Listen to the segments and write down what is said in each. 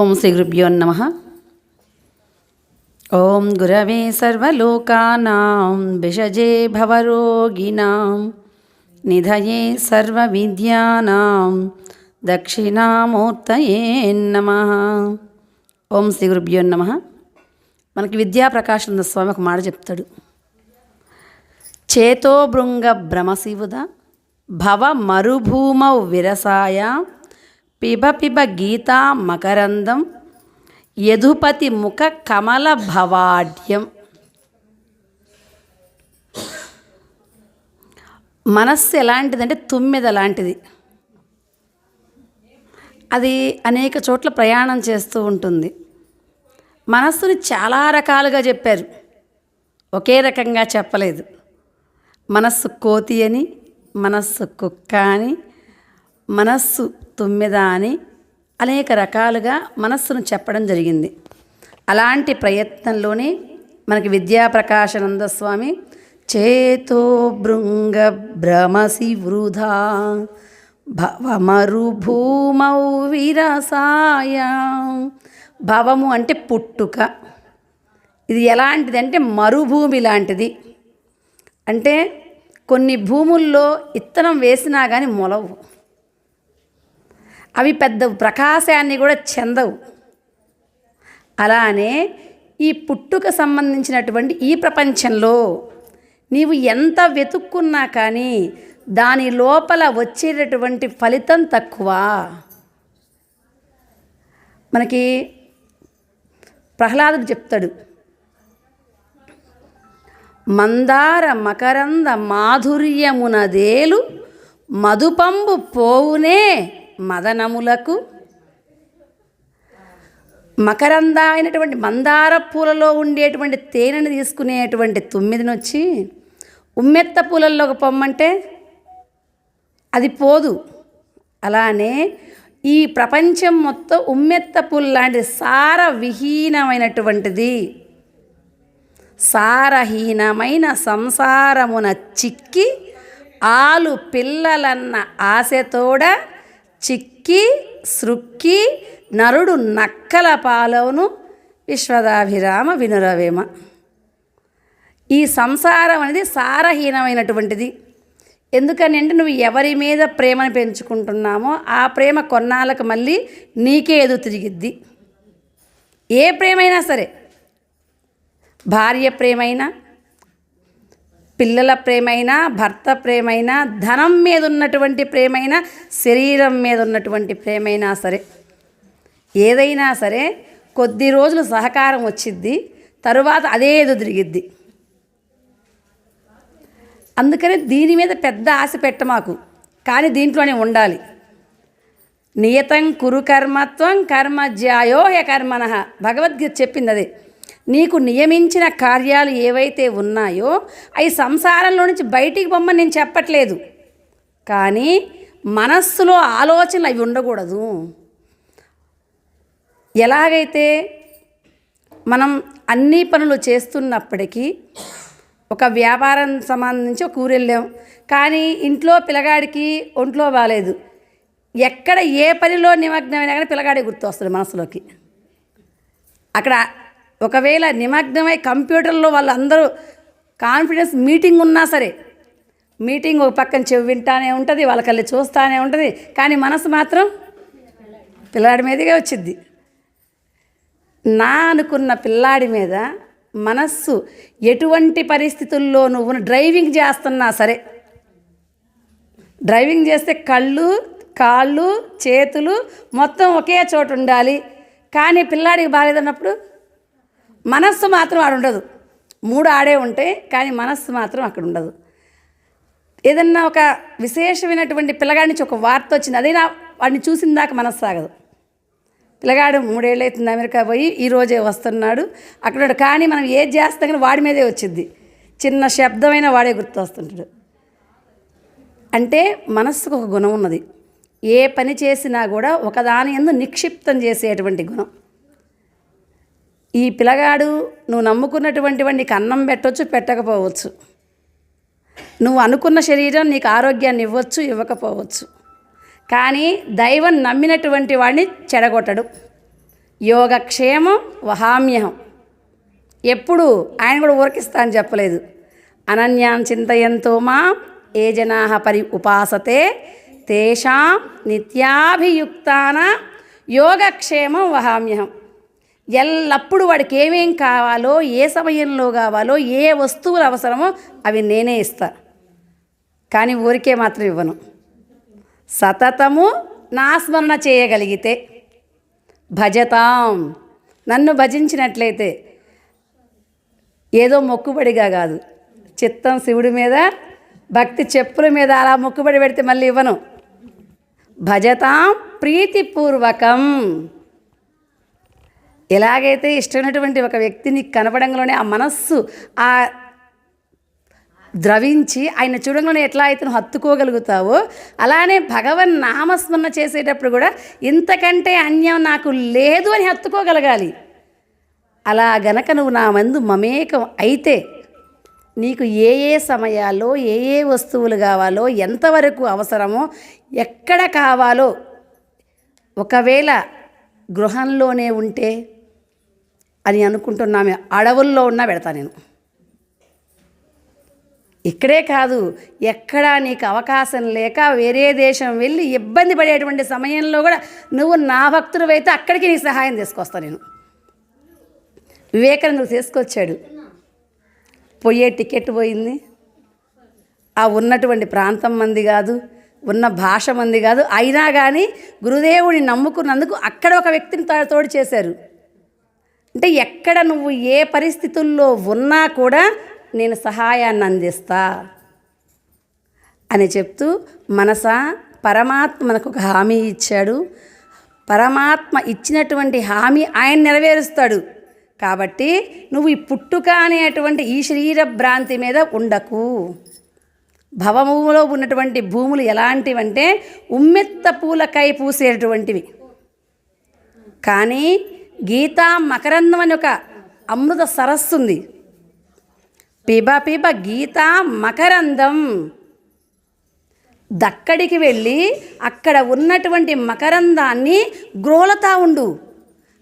ఓం శ్రీ గురుభ్యో నమః. ఓం గురవే సర్వలోకానాం విషజే భవరోగిణాం నిధయే సర్వవిద్యానాం దక్షిణామూర్తయే నమః. ఓం శ్రీ గురుభ్యో నమః. మనకి విద్యాప్రకాశనంద స్వామి ఒక మాట చెప్తాడు. చేతో భృంగ భ్రమశివుద భవ మరుభూమౌ విరసాయ పిబ పిబ గీతా మకరందం యదుపతి ముఖ కమల భవాఢ్యం. మనస్సు ఎలాంటిదంటే తుమ్మెద లాంటిది. అది అనేక చోట్ల ప్రయాణం చేస్తూ ఉంటుంది. మనస్సుని చాలా రకాలుగా చెప్పారు, ఒకే రకంగా చెప్పలేదు. మనస్సు కోతి అని, మనస్సు కుక్క అని, మనస్సు తుమ్మెద అని అనేక రకాలుగా మనస్సును చెప్పడం జరిగింది. అలాంటి ప్రయత్నంలోనే మనకి విద్యాప్రకాశనంద స్వామి చేతో భృంగ భ్రమసి వృధా భవమరుభూమౌ విరసాయ. భవము అంటే పుట్టుక. ఇది ఎలాంటిది అంటే మరుభూమి లాంటిది. అంటే కొన్ని భూముల్లో ఇత్తనం వేసినా కానీ మొలవు, అవి పెద్ద ప్రకాశాన్ని కూడా చెందవు. అలానే ఈ పుట్టుక సంబంధించినటువంటి ఈ ప్రపంచంలో నీవు ఎంత వెతుక్కున్నా కానీ దాని లోపల వచ్చేటటువంటి ఫలితం తక్కువ. మనకి ప్రహ్లాదుడు చెప్తాడు, మందార మకరంద మాధుర్యమునదేలు మధుపంబు పోవునే మదనములకు. మకరంద అయినటువంటి మందార పూలలో ఉండేటువంటి తేనెను తీసుకునేటువంటి తుమ్మిదిని వచ్చి ఉమ్మెత్త పూలల్లోకి పొమ్మంటే అది పోదు. అలానే ఈ ప్రపంచం మొత్తం ఉమ్మెత్త పూల లాంటి సారవిహీనమైనటువంటిది. సారహీనమైన సంసారమున చిక్కి ఆలు పిల్లలన్న ఆశతోడ చిక్కి సృక్కి నరుడు నక్కల పాలవును విశ్వదాభిరామ వినురవేమ. ఈ సంసారం అనేది సారహీనమైనటువంటిది. ఎందుకని అంటే నువ్వు ఎవరి మీద ప్రేమను పెంచుకుంటున్నామో ఆ ప్రేమ కొన్నాళ్ళకు మళ్ళీ నీకే ఎదురు తిరిగిద్ది. ఏ ప్రేమైనా సరే, భార్య ప్రేమైనా, పిల్లల ప్రేమైనా, భర్త ప్రేమైనా, ధనం మీద ఉన్నటువంటి ప్రేమైనా, శరీరం మీద ఉన్నటువంటి ప్రేమైనా సరే, ఏదైనా సరే కొద్ది రోజులు సహకారం వచ్చిద్ది, తరువాత అదే ఎదురిగిద్ది. అందుకని దీని మీద పెద్ద ఆశ పెట్టమాకు, కానీ దీంట్లోనే ఉండాలి. నియతం కురు కర్మత్వం కర్మజ్యాయో హ కర్మణః. భగవద్గీత చెప్పింది అదే. నీకు నియమించిన కార్యాలు ఏవైతే ఉన్నాయో అవి సంసారంలో నుంచి బయటికి పొమ్మని నేను చెప్పట్లేదు, కానీ మనస్సులో ఆలోచనలు అవి ఉండకూడదు. ఎలాగైతే మనం అన్ని పనులు చేస్తున్నప్పటికీ ఒక వ్యాపారం సంబంధించి ఒక ఊరు వెళ్ళాం, కానీ ఇంట్లో పిల్లగాడికి ఒంట్లో బాగాలేదు, ఎక్కడ ఏ పనిలో నిమగ్నమైనా కానీ పిల్లగాడే గుర్తు వస్తుంది మనసులోకి. అక్కడ ఒకవేళ నిమగ్నమై కంప్యూటర్లో వాళ్ళందరూ కాన్ఫిడెన్స్ మీటింగ్ ఉన్నా సరే, మీటింగ్ ఒక పక్కన చెవి వింటానే ఉంటుంది, వాళ్ళ కళ్ళి చూస్తానే ఉంటుంది, కానీ మనసు మాత్రం పిల్లాడి మీదగా వచ్చిద్ది. నా అనుకున్న పిల్లాడి మీద మనస్సు ఎటువంటి పరిస్థితుల్లో నువ్వు డ్రైవింగ్ చేస్తున్నా సరే, డ్రైవింగ్ చేస్తే కళ్ళు కాళ్ళు చేతులు మొత్తం ఒకే చోటు ఉండాలి, కానీ పిల్లాడికి బాగాలేదన్నప్పుడు మనస్సు మాత్రం ఆడ ఉండదు. మూడు ఆడే ఉంటాయి, కానీ మనస్సు మాత్రం అక్కడ ఉండదు. ఏదన్నా ఒక విశేషమైనటువంటి పిల్లగాడి నుంచి ఒక వార్త వచ్చింది, అదైనా వాడిని చూసిన దాకా మనస్సు సాగదు. పిల్లగాడు 3 ఏళ్ళు అవుతుంది అమెరికా పోయి ఈరోజే వస్తున్నాడు అక్కడ, కానీ మనం ఏది చేస్తాం కానీ వాడి మీదే వచ్చింది. చిన్న శబ్దమైన వాడే గుర్తు వస్తుంటాడు. అంటే మనస్సుకు ఒక గుణం ఉన్నది. ఏ పని చేసినా కూడా ఒకదాని యందు నిక్షిప్తం చేసేటువంటి గుణం. ఈ పిల్లగాడు నువ్వు నమ్ముకున్నటువంటి నీకు అన్నం పెట్టవచ్చు, పెట్టకపోవచ్చు. నువ్వు అనుకున్న శరీరం నీకు ఆరోగ్యాన్ని ఇవ్వచ్చు, ఇవ్వకపోవచ్చు. కానీ దైవం నమ్మినటువంటి వాడిని చెడగొట్టడు. యోగక్షేమం వహామ్యహం. ఎప్పుడు ఆయన కూడా ఊరకిస్తా అని చెప్పలేదు. అనన్యాన్ చింతయంతో మాం ఏ జనాః పరి ఉపాసతే తేషాం నిత్యాభియుక్తానాం యోగక్షేమం వహామ్యహం. ఎల్లప్పుడూ వాడికి ఏమేం కావాలో, ఏ సమయంలో కావాలో, ఏ వస్తువులు అవసరమో అవి నేనే ఇస్తా. కానీ ఊరికే మాత్రం ఇవ్వను. సతతము నా స్మరణ చేయగలిగితే, భజతాం, నన్ను భజించినట్లయితే, ఏదో మొక్కుబడిగా కాదు, చిత్తం శివుడి మీద, భక్తి చెప్పుల మీద అలా మొక్కుబడి పెడితే మళ్ళీ ఇవ్వను. భజతాం ప్రీతిపూర్వకం. ఎలాగైతే ఇష్టమైనటువంటి ఒక వ్యక్తిని కనపడంలోనే ఆ మనస్సు ఆ ద్రవించి ఆయన చూడంలోనే ఎట్లా అయితే నువ్వు హత్తుకోగలుగుతావో, అలానే భగవన్ నామస్మరణ చేసేటప్పుడు కూడా ఇంతకంటే అన్యం నాకు లేదు అని హత్తుకోగలగాలి. అలా గనక నువ్వు నా మందు మమేకం అయితే నీకు ఏ ఏ సమయాల్లో ఏ ఏ వస్తువులు కావాలో, ఎంతవరకు అవసరమో, ఎక్కడ కావాలో, ఒకవేళ గృహంలోనే ఉంటే అని అనుకుంటున్నామే, అడవుల్లో ఉన్నా పెడతా నేను. ఇక్కడే కాదు, ఎక్కడా నీకు అవకాశం లేక వేరే దేశం వెళ్ళి ఇబ్బంది పడేటువంటి సమయంలో కూడా నువ్వు నా భక్తుడివైతే అక్కడికి నీ సహాయం తీసుకొస్తాను నేను. వివేకానందుడు తీసుకొచ్చాడు. పోయే టికెట్ పోయింది. ఆ ఉన్నటువంటి ప్రాంతం మంది కాదు, ఉన్న భాష మంది కాదు. అయినా కానీ గురుదేవుడిని నమ్ముకున్నందుకు అక్కడ ఒక వ్యక్తిని తోడు చేశారు. అంటే ఎక్కడ నువ్వు ఏ పరిస్థితుల్లో ఉన్నా కూడా నేను సహాయాన్ని అందిస్తా అని చెప్తూ మనసా పరమాత్మ మనకు ఒక హామీ ఇచ్చాడు. పరమాత్మ ఇచ్చినటువంటి హామీ ఆయన నెరవేరుస్తాడు. కాబట్టి నువ్వు ఈ పుట్టుక అనేటువంటి ఈ శరీర భ్రాంతి మీద ఉండకు. భవములో ఉన్నటువంటి భూములు ఎలాంటివంటే ఉమ్మెత్త పూలకై పూసేటువంటివి. కానీ గీతా మకరందం అని ఒక అమృత సరస్సు ఉంది. పిబ పిబ గీతా మకరందం. దక్కడికి వెళ్ళి అక్కడ ఉన్నటువంటి మకరందాన్ని గ్రోలతా ఉండు.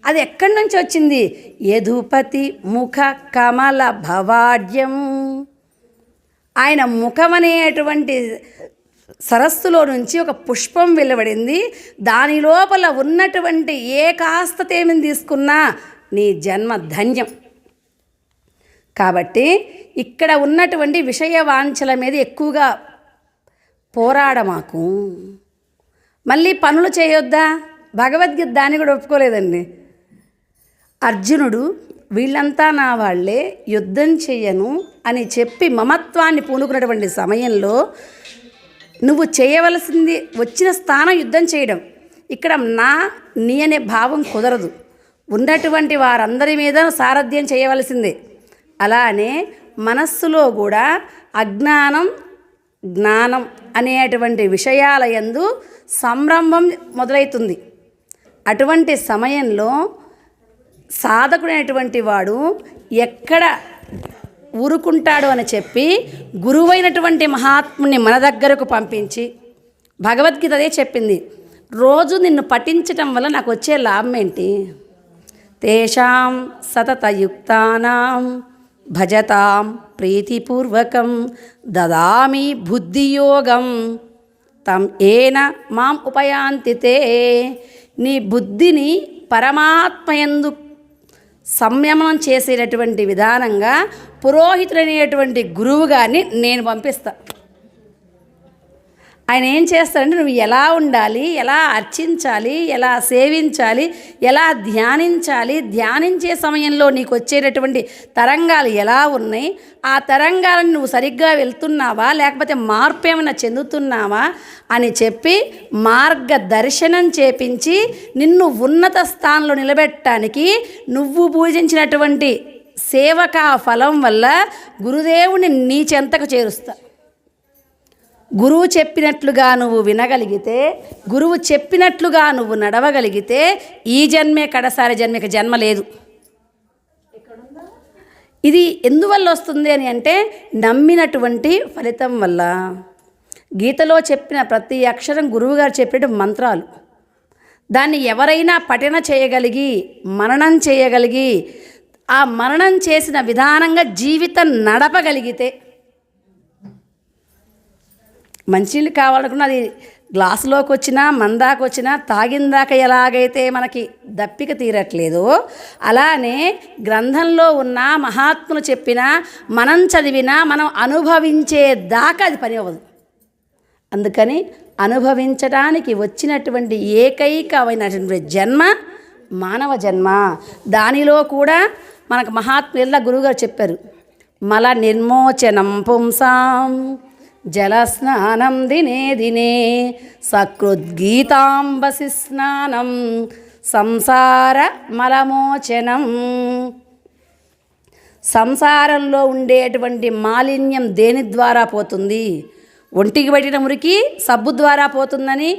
అది ఎక్కడి నుంచి వచ్చింది? యదుపతి ముఖ కమల భవాడ్యం. ఆయన ముఖమనేటువంటి సరస్సులో నుంచి ఒక పుష్పం వెలువడింది. దాని లోపల ఉన్నటువంటి ఏ కాస్త తేమిని తీసుకున్నా నీ జన్మ ధన్యం. కాబట్టి ఇక్కడ ఉన్నటువంటి విషయ వాంఛల మీద ఎక్కువగా పోరాడమాకు. మళ్ళీ పనులు చేయొద్దా? భగవద్గీత దాన్ని కూడా ఒప్పుకోలేదండి. అర్జునుడు వీళ్ళంతా నా వాళ్ళే, యుద్ధం చెయ్యను అని చెప్పి మమత్వాన్ని పూనుకున్నటువంటి సమయంలో నువ్వు చేయవలసింది వచ్చిన స్థానం యుద్ధం చేయడం. ఇక్కడ నీ అనే భావం కుదరదు. ఉన్నటువంటి వారందరి మీద సారథ్యం చేయవలసిందే. అలానే మనస్సులో కూడా అజ్ఞానం జ్ఞానం అనేటువంటి విషయాల యందు సంరంభం మొదలవుతుంది. అటువంటి సమయంలో సాధకుడైనటువంటి వాడు ఎక్కడ ఊరుకుంటాడు అని చెప్పి గురువైనటువంటి మహాత్ముని మన దగ్గరకు పంపించి, భగవద్గీత అదే చెప్పింది, రోజు నిన్ను పఠించటం వల్ల నాకు వచ్చే లాభం ఏంటి? తేషాం సతతయుక్తానాం భజతాం ప్రీతిపూర్వకం దదామి బుద్ధియోగం తం ఏన మాం ఉపయాంతి తే. నీ బుద్ధిని పరమాత్మయందు సంయమనం చేసేటటువంటి విధానంగా పురోహితుడనేటువంటి గురువు గారిని నేను పంపిస్తా. ఆయన ఏం చేస్తాడంటే నువ్వు ఎలా ఉండాలి, ఎలా అర్చించాలి, ఎలా సేవించాలి, ఎలా ధ్యానించాలి, ధ్యానించే సమయంలో నీకు వచ్చేటటువంటి తరంగాలు ఎలా ఉన్నాయి, ఆ తరంగాలను నువ్వు సరిగ్గా వెళ్తున్నావా లేకపోతే మార్పు ఏమైనా చెందుతున్నావా అని చెప్పి మార్గదర్శనం చేపించి నిన్ను ఉన్నత స్థానంలో నిలబెట్టడానికి నువ్వు పూజించినటువంటి సేవకా ఫలం వల్ల గురుదేవుని నీ చెంతకు చేరుస్తా. గురువు చెప్పినట్లుగా నువ్వు వినగలిగితే, గురువు చెప్పినట్లుగా నువ్వు నడవగలిగితే ఈ జన్మే కడసారి జన్మకి జన్మ లేదు. ఇది ఎందువల్ల వస్తుంది అని అంటే నమ్మినటువంటి ఫలితం వల్ల. గీతలో చెప్పిన ప్రతి అక్షరం గురువుగారు చెప్పిన మంత్రాలు. దాన్ని ఎవరైనా పఠన చేయగలిగి మననం చేయగలిగి ఆ మననం చేసిన విధానంగా జీవితం నడపగలిగితే, మంచినీళ్ళు కావాలనుకున్న అది గ్లాసులోకి వచ్చినా మందాకు వచ్చినా తాగిందాక ఎలాగైతే మనకి దప్పిక తీరట్లేదో, అలానే గ్రంథంలో ఉన్న మహాత్ములు చెప్పినా మనం చదివినా మనం అనుభవించేదాకా అది పని అవ్వదు. అందుకని అనుభవించడానికి వచ్చినటువంటి ఏకైకమైనటువంటి జన్మ మానవ జన్మ. దానిలో కూడా మనకు మహాత్ముల గురువుగారు చెప్పారు, మల నిర్మోచనం పుంసాం జలస్నానం దినే దినే సకృద్గీతాంబసి స్నానం సంసార మలమోచనం. సంసారంలో ఉండేటువంటి మాలిన్యం దేని ద్వారా పోతుంది? ఒంటికి పట్టిన మురికి సబ్బు ద్వారా పోతుందని,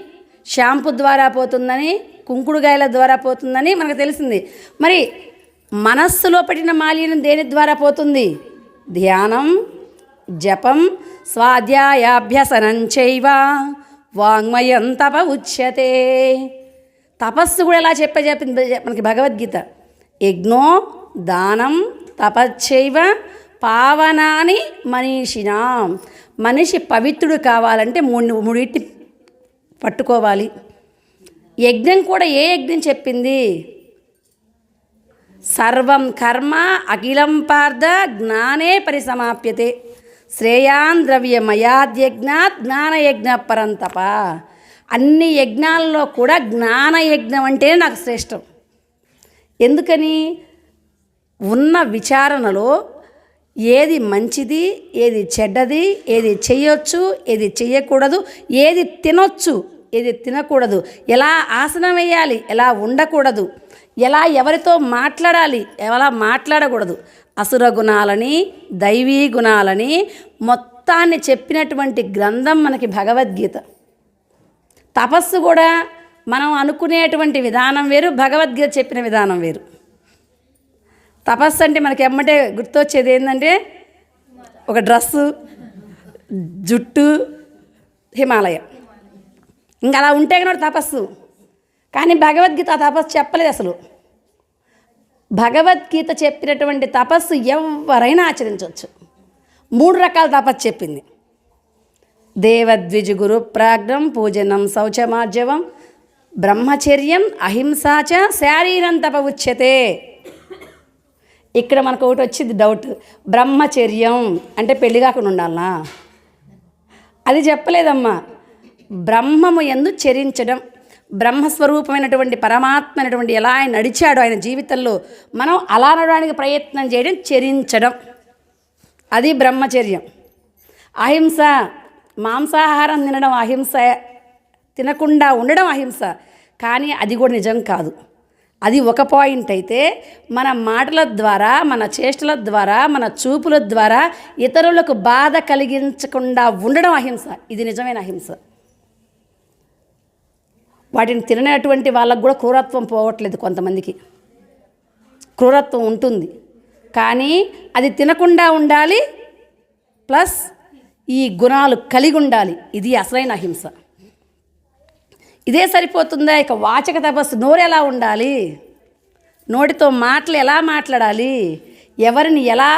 షాంపూ ద్వారా పోతుందని, కుంకుడుగాయల ద్వారా పోతుందని మనకు తెలిసింది. మరి మనస్సులో పట్టిన మాలిన్యం దేని ద్వారా పోతుంది? ధ్యానం, జపం, స్వాధ్యాయాభ్యసనం చైవ వాంగ్మయం తప ఉచ్యతే. తపస్సు కూడా ఎలా చెప్పింది మనకి భగవద్గీత, యజ్ఞో దానం తపశ్చైవ పావనాని మనీషిణాం. మనిషి పవిత్రుడు కావాలంటే మూడింటిని పట్టుకోవాలి. యజ్ఞం కూడా ఏ యజ్ఞం చెప్పింది? సర్వం కర్మ అఖిలం పార్థ జ్ఞానే పరిసమాప్యతే శ్రేయాన్ ద్రవ్యమయాద్యజ్ఞాత్ జ్ఞానయజ్ఞ పరంతప. అన్ని యజ్ఞాలలో కూడా జ్ఞానయజ్ఞం అంటేనే నాకు శ్రేష్టం. ఎందుకని? ఉన్న విచారణలో ఏది మంచిది, ఏది చెడ్డది, ఏది చెయ్యొచ్చు, ఏది చెయ్యకూడదు, ఏది తినొచ్చు, ఏది తినకూడదు, ఎలా ఆసనం వేయాలి, ఎలా ఉండకూడదు, ఎలా ఎవరితో మాట్లాడాలి, ఎలా మాట్లాడకూడదు, అసుర గుణాలని దైవీ గుణాలని మొత్తాన్ని చెప్పినటువంటి గ్రంథం మనకి భగవద్గీత. తపస్సు కూడా మనం అనుకునేటువంటి విధానం వేరు, భగవద్గీత చెప్పిన విధానం వేరు. తపస్సు అంటే మనకి ఎమ్మటే గుర్తొచ్చేది ఏంటంటే ఒక డ్రస్సు, జుట్టు, హిమాలయం, ఇంకా అలా ఉంటే కనుక తపస్సు. కానీ భగవద్గీత తపస్సు చెప్పలేదు అసలు. భగవద్గీత చెప్పినటువంటి తపస్సు ఎవరైనా ఆచరించవచ్చు. 3 రకాల తపస్సు చెప్పింది. దేవద్విజ గురు ప్రాజ్ఞం పూజనం శౌచమార్జవం బ్రహ్మచర్యం అహింసాచ శారీరం తప ఉచ్యతే. ఇక్కడ మనకు ఒకటి వచ్చింది డౌట్, బ్రహ్మచర్యం అంటే పెళ్లి కాకుండా ఉండాలనా? అది చెప్పలేదమ్మా. బ్రహ్మము యందు చరించడం, బ్రహ్మస్వరూపమైనటువంటి పరమాత్మైనటువంటి ఎలా ఆయన నడిచాడో ఆయన జీవితంలో మనం అలా నడవడానికి ప్రయత్నం చేయడం చరించడం, అది బ్రహ్మచర్యం. అహింస, మాంసాహారం తినడం అహింస, తినకుండా ఉండడం అహింస. కానీ అది కూడా నిజం కాదు. అది ఒక పాయింట్ అయితే, మన మాటల ద్వారా, మన చేష్టల ద్వారా, మన చూపుల ద్వారా ఇతరులకు బాధ కలిగించకుండా ఉండడం అహింస. ఇది నిజమైన అహింస. వాటిని తిననటువంటి వాళ్ళకు కూడా క్రూరత్వం పోవట్లేదు. కొంతమందికి క్రూరత్వం ఉంటుంది, కానీ అది తినకుండా ఉండాలి, ప్లస్ ఈ గుణాలు కలిగి ఉండాలి. ఇది అసలైన అహింస. ఇదే సరిపోతుందా? ఇక వాచక తపస్సు, నోరు ఎలా ఉండాలి, నోటితో మాటలు ఎలా మాట్లాడాలి, ఎవరిని ఎలా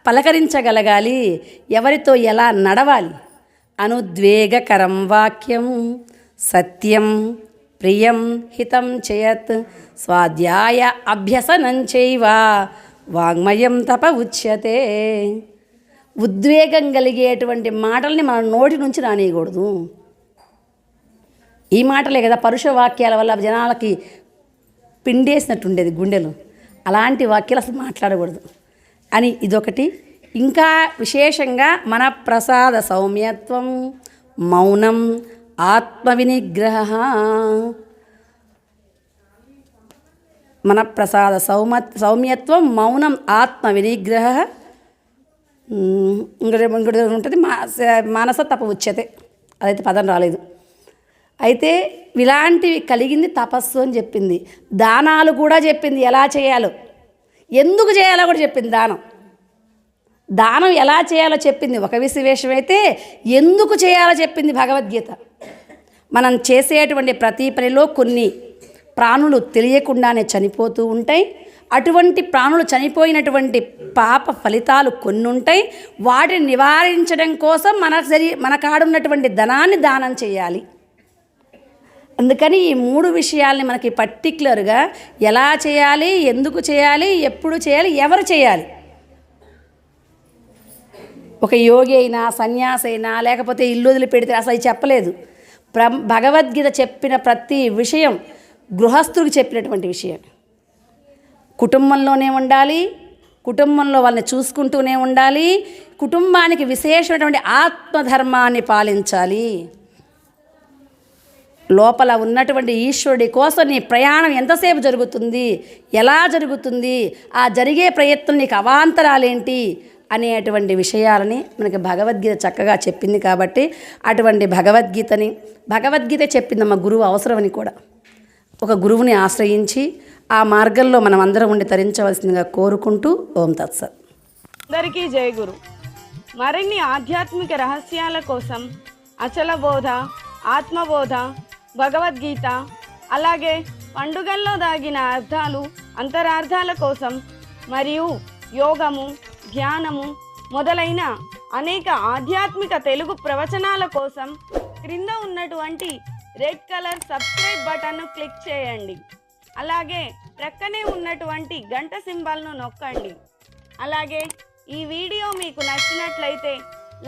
పలకరించగలగాలి, ఎవరితో ఎలా నడవాలి, అనుద్వేగకరం వాక్యం సత్యం ప్రియం హితం చేయత్ స్వాధ్యాయ అభ్యసనం చైవ వాంగ్మయం తప ఉచ్యతే. ఉద్వేగం కలిగేటువంటి మాటల్ని మన నోటి నుంచి రానియకూడదు. ఈ మాటలే కదా పరుష వాక్యాల వల్ల జనాలకి పిండేసినట్టుండేది గుండెలు. అలాంటి వాక్యాలు అసలు మాట్లాడకూడదు అని ఇదొకటి. ఇంకా విశేషంగా మన ప్రసాద సౌమ్యత్వం మౌనం ఆత్మవినిగ్రహ. మన ప్రసాద సౌమ్యత్వం మౌనం ఆత్మవినిగ్రహ. ఇంకోటి ఉంటుంది మానస తప ఉచ్యతే. అదైతే పదం రాలేదు. అయితే ఇలాంటివి కలిగింది తపస్సు అని చెప్పింది. దానాలు కూడా చెప్పింది, ఎలా చేయాలో, ఎందుకు చేయాలో కూడా చెప్పింది. దానం ఎలా చేయాలో చెప్పింది ఒక విషయం అయితే, ఎందుకు చేయాలో చెప్పింది భగవద్గీత. మనం చేసేటువంటి ప్రతి పనిలో కొన్ని ప్రాణులు తెలియకుండానే చనిపోతూ ఉంటాయి. అటువంటి ప్రాణులు చనిపోయినటువంటి పాప ఫలితాలు కొన్ని ఉంటాయి. వాటిని నివారించడం కోసం మన కాడున్నటువంటి ధనాన్ని దానం చేయాలి. అందుకని ఈ 3 విషయాల్ని మనకి పర్టిక్యులర్గా ఎలా చేయాలి, ఎందుకు చేయాలి, ఎప్పుడు చేయాలి, ఎవరు చేయాలి. ఒక యోగి అయినా సన్యాసి అయినా లేకపోతే ఇల్లు వదిలిపెడితే అసలు చెప్పలేదు. భగవద్గీత చెప్పిన ప్రతి విషయం గృహస్థుడికి చెప్పినటువంటి విషయం. కుటుంబంలోనే ఉండాలి, కుటుంబంలో వాళ్ళని చూసుకుంటూనే ఉండాలి, కుటుంబానికి విశేషమైనటువంటి ఆత్మధర్మాన్ని పాలించాలి. లోపల ఉన్నటువంటి ఈశ్వరుడి కోసం నీ ప్రయాణం ఎంతసేపు జరుగుతుంది, ఎలా జరుగుతుంది, ఆ జరిగే ప్రయత్నం నీకు అవాంతరాలేంటి అనేటువంటి విషయాలని మనకి భగవద్గీత చక్కగా చెప్పింది. కాబట్టి అటువంటి భగవద్గీత చెప్పిందమ్మ గురువు అవసరమని కూడా ఒక గురువుని ఆశ్రయించి ఆ మార్గంలో మనం అందరం ఉండి తరించవలసిందిగా కోరుకుంటూ ఓం తత్సత్. అందరికీ జై గురు. మరిన్ని ఆధ్యాత్మిక రహస్యాల కోసం అచల బోధ, ఆత్మబోధ, భగవద్గీత, అలాగే పండుగల్లో దాగిన అర్థాలు, అంతరార్థాల కోసం మరియు యోగము, ధ్యానము మొదలైన అనేక ఆధ్యాత్మిక తెలుగు ప్రవచనాల కోసం క్రింద ఉన్నటువంటి రెడ్ కలర్ సబ్స్క్రైబ్ బటన్ను క్లిక్ చేయండి. అలాగే ప్రక్కనే ఉన్నటువంటి గంట సింబల్ను నొక్కండి. అలాగే ఈ వీడియో మీకు నచ్చినట్లయితే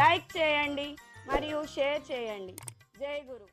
లైక్ చేయండి మరియు షేర్ చేయండి. జై గురు.